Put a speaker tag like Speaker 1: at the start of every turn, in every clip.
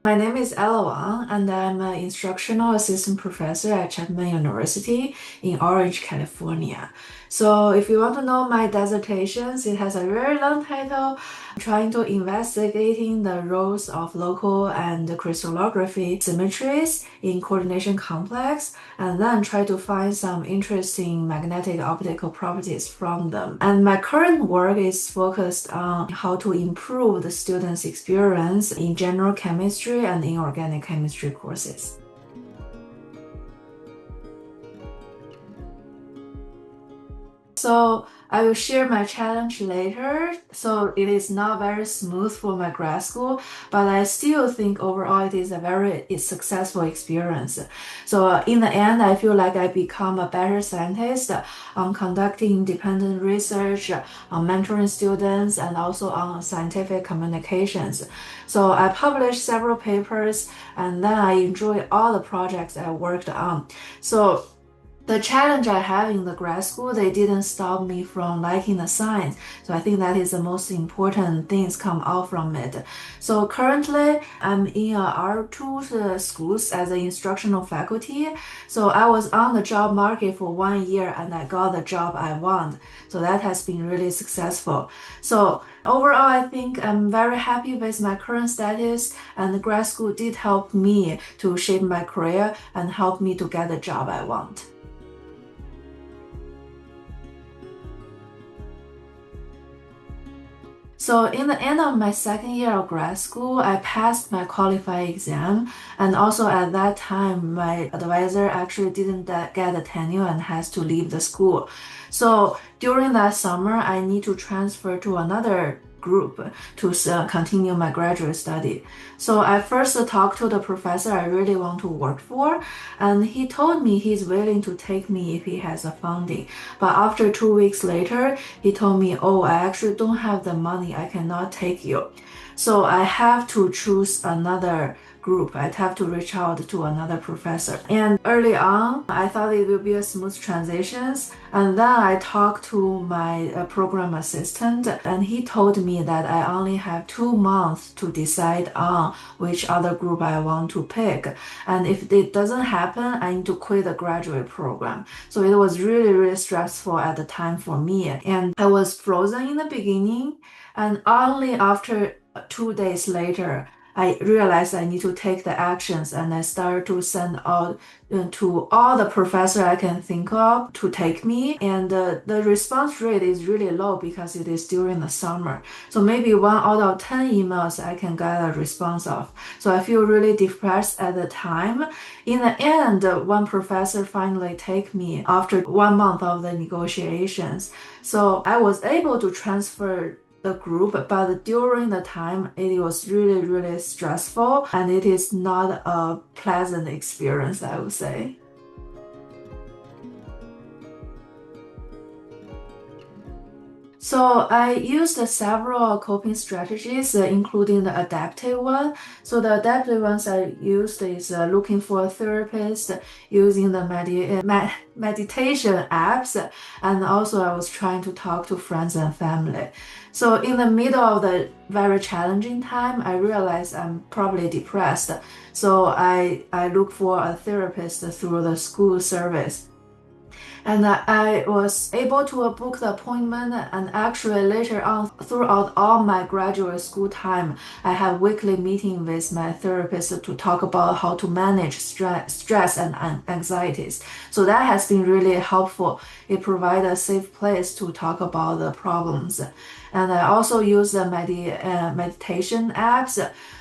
Speaker 1: My name is Ella Wang, and I'm an Instructional Assistant Professor at Chapman University in Orange, California. So if you want to know my dissertations, it has a very long title, trying to investigating the roles of local and crystallography symmetries in coordination complex, and then try to find some interesting magnetic optical properties from them. And my current work is focused on how to improve the students' experience in general chemistry and inorganic chemistry courses. So I will share my challenge later. So it is not very smooth for my grad school, but I still think overall it is a very successful experience. So in the end, I feel like I become a better scientist on conducting independent research, on mentoring students, and also on scientific communications. So I published several papers, and then I enjoy all the projects I worked on. So the challenge I have in the grad school, they didn't stop me from liking the science. So I think that is the most important things come out from it. So currently, I'm in a R2 schools as an instructional faculty. So I was on the job market for 1 year and I got the job I want. So that has been really successful. So overall, I think I'm very happy with my current status, and the grad school did help me to shape my career and help me to get the job I want. So in the end of my second year of grad school, I passed my qualifying exam. And also at that time, my advisor actually didn't get a tenure and has to leave the school. So during that summer, I need to transfer to another group to continue my graduate study. So I first talked to the professor I really want to work for, and he told me he's willing to take me if he has a funding. But after 2 weeks later, he told me, oh, I actually don't have the money, I cannot take you. So I have to choose another group. I'd have to reach out to another professor. And early on, I thought it will be a smooth transition. And then I talked to my program assistant, and he told me that I only have 2 months to decide on which other group I want to pick. And if it doesn't happen, I need to quit the graduate program. So it was really, really stressful at the time for me. And I was frozen in the beginning, and only after 2 days later, I realized I need to take the actions, and I started to send out to all the professors I can think of to take me. And the response rate is really low because it is during the summer. So maybe 1 out of 10 emails I can get a response of. So I feel really depressed at the time. In the end, one professor finally take me after 1 month of the negotiations. So I was able to transfer the group, but during the time it was really, really stressful, and it is not a pleasant experience, I would say. So I used several coping strategies, including the adaptive one. So the adaptive ones I used is looking for a therapist, using the meditation apps, and also I was trying to talk to friends and family. So in the middle of the very challenging time, I realized I'm probably depressed. So I look for a therapist through the school service. And I was able to book the appointment, and actually later on throughout all my graduate school time, I have weekly meeting with my therapist to talk about how to manage stress and anxieties. So that has been really helpful. It provides a safe place to talk about the problems. And I also use the meditation apps.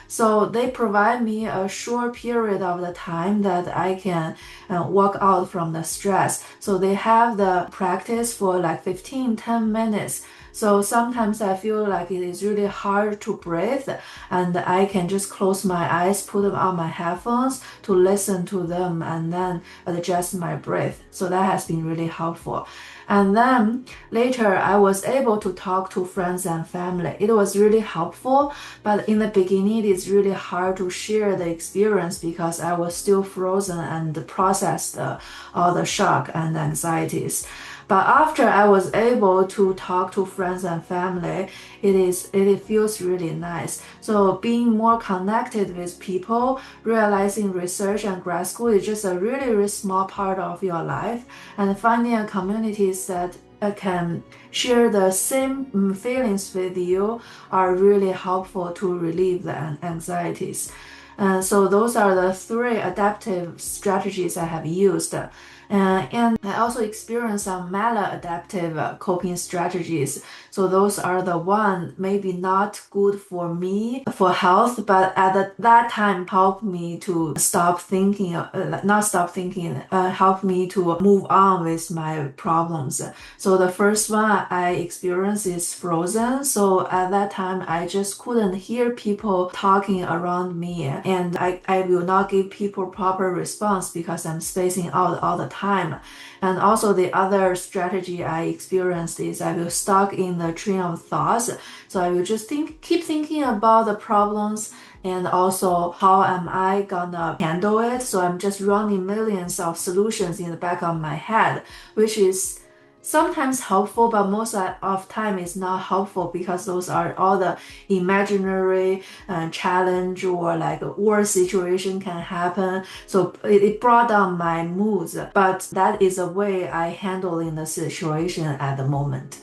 Speaker 1: So they provide me a short period of the time that I can walk out from the stress. So they have the practice for like 10 minutes. So sometimes I feel like it is really hard to breathe, and I can just close my eyes, put them on my headphones to listen to them, and then adjust my breath. So that has been really helpful. And then later, I was able to talk to friends and family. It was really helpful, but in the beginning, it is really hard to share the experience because I was still frozen and processed all the shock and anxieties. But after I was able to talk to friends and family, it feels really nice. So being more connected with people, realizing research and grad school is just a really, really small part of your life, and finding a community that can share the same feelings with you are really helpful to relieve the anxieties. So those are the three adaptive strategies I have used. And I also experienced some maladaptive coping strategies. So those are the one maybe not good for me for health, but at that time helped me to stop thinking, not stop thinking, helped me to move on with my problems. So the first one I experienced is frozen. So at that time, I just couldn't hear people talking around me, and I will not give people proper response because I'm spacing out all the time. And also the other strategy I experienced is I will stuck in the train of thoughts. So I will just keep thinking about the problems and also how am I gonna handle it. So I'm just running millions of solutions in the back of my head, which is sometimes helpful, but most of time is not helpful because those are all the imaginary challenge or like worse situation can happen. So it brought down my moods, but that is a way I handle in the situation at the moment.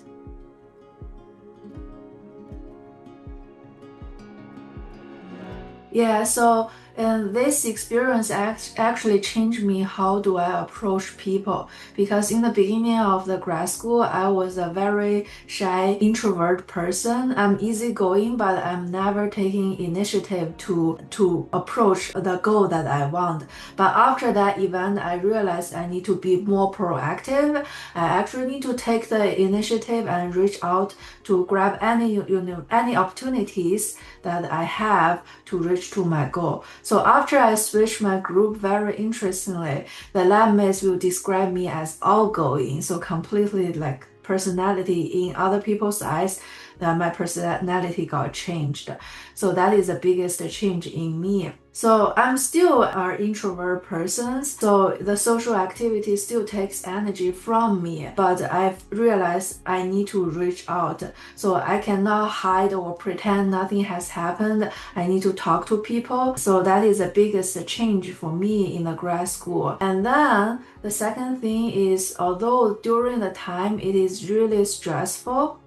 Speaker 1: Yeah, so and this experience actually changed me how do I approach people, because in the beginning of the grad school I was a very shy introvert person. I'm easygoing, but I'm never taking initiative to approach the goal that I want. But after that event I realized I need to be more proactive. I actually need to take the initiative and reach out to grab any opportunities that I have to reach to my goal. So after I switched my group, very interestingly, the lab mates will describe me as outgoing, so completely like personality in other people's eyes, that my personality got changed. So that is the biggest change in me. So I'm still an introvert person, so the social activity still takes energy from me, but I've realized I need to reach out. So I cannot hide or pretend nothing has happened. I need to talk to people. So that is the biggest change for me in the grad school. And then the second thing is, although during the time it is really stressful,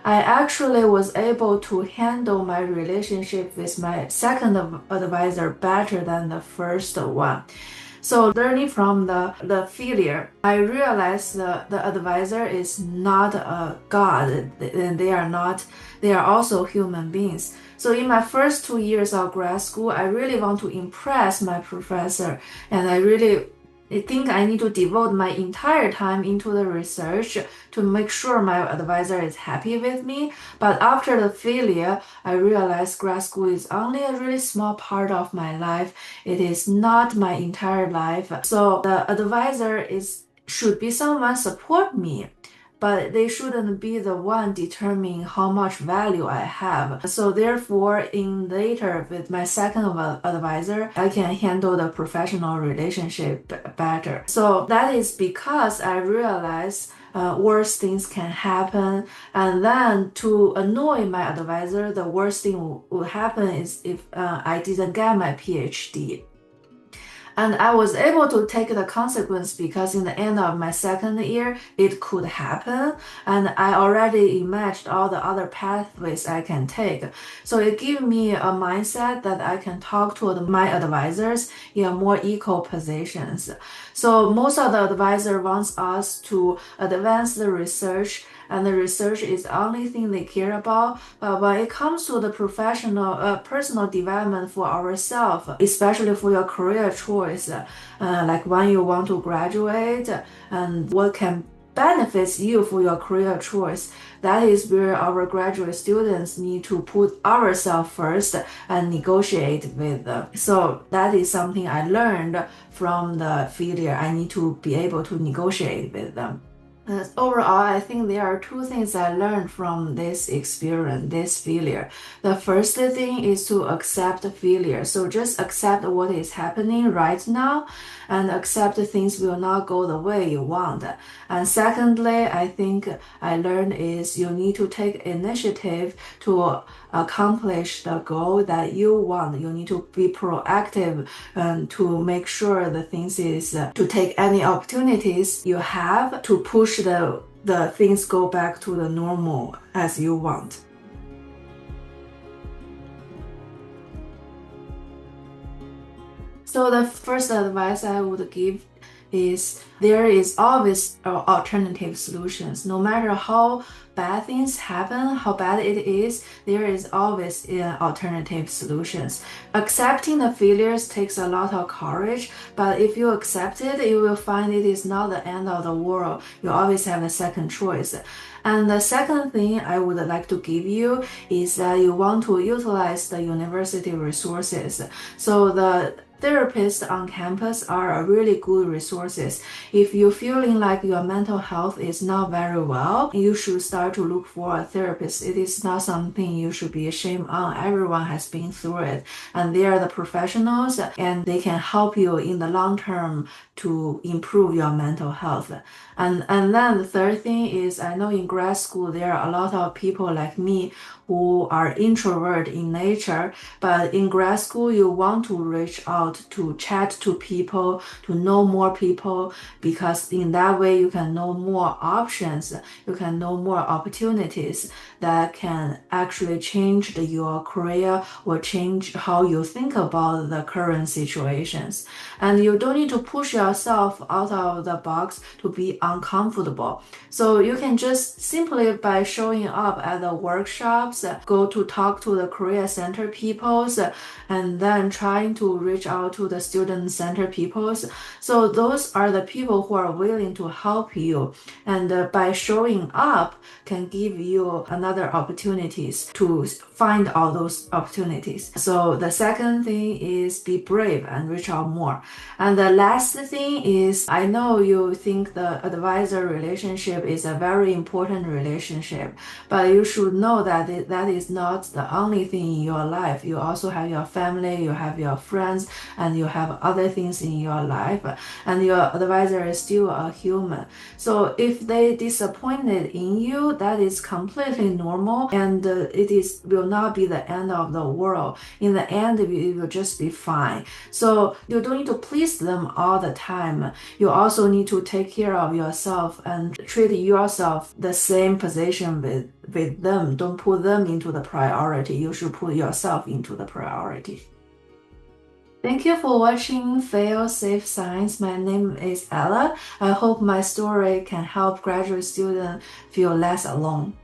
Speaker 1: I actually was able to handle my relationship with my second advisor better than the first one. So learning from the failure, I realized the advisor is not a god, and they are also human beings. So in my first 2 years of grad school, I really want to impress my professor, and I think I need to devote my entire time into the research to make sure my advisor is happy with me. But after the failure, I realized grad school is only a really small part of my life. It is not my entire life. So the advisor should be someone support me, but they shouldn't be the one determining how much value I have. So therefore, in later with my second advisor, I can handle the professional relationship better. So that is because I realize worse things can happen, and then to annoy my advisor, the worst thing will happen is if I didn't get my PhD. And I was able to take the consequence because in the end of my second year, it could happen. And I already imagined all the other pathways I can take. So it gave me a mindset that I can talk to my advisors in a more equal positions. So most of the advisor wants us to advance the research, and the research is the only thing they care about. But when it comes to the personal development for ourselves, especially for your career choice, like when you want to graduate and what can benefits you for your career choice, that is where our graduate students need to put ourselves first and negotiate with them. So that is something I learned from the failure. I need to be able to negotiate with them. Overall, I think there are two things I learned from this experience, this failure. The first thing is to accept failure. So just accept what is happening right now and accept things will not go the way you want. And secondly, I think I learned is you need to take initiative to accomplish the goal that you want. You need to be proactive and to make sure the things is to take any opportunities you have to push the things go back to the normal as you want. So the first advice I would give is there is always alternative solutions. No matter how bad things happen, how bad it is, there is always alternative solutions. Accepting the failures takes a lot of courage, but if you accept it, you will find it is not the end of the world. You always have a second choice. And the second thing I would like to give you is that you want to utilize the university resources. So the therapists on campus are really good resources. If you're feeling like your mental health is not very well, you should start to look for a therapist. It is not something you should be ashamed on. Everyone has been through it, and they are the professionals, and they can help you in the long term to improve your mental health. And then the third thing is, I know in grad school there are a lot of people like me who are introvert in nature, but in grad school you want to reach out to chat to people, to know more people, because in that way you can know more options, you can know more opportunities that can actually change your career or change how you think about the current situations. And you don't need to push yourself out of the box to be uncomfortable. So you can just simply by showing up at the workshops, go to talk to the career center peoples, and then trying to reach out to the student center peoples. So those are the people who are willing to help you, and by showing up can give you another opportunities to find all those opportunities. So the second thing is be brave and reach out more. And the last thing is, I know you think the advisor relationship is a very important relationship, but you should know that that is not the only thing in your life. You also have your family, you have your friends, and you have other things in your life, and your advisor is still a human. So if they disappointed in you, that is completely normal, and it will not be the end of the world. In the end, it will just be fine. So you don't need to please them all the time. You also need to take care of yourself and treat yourself the same position with them. Don't put them into the priority. You should put yourself into the priority. Thank you for watching Fail Safe Science. My name is Ella. I hope my story can help graduate students feel less alone.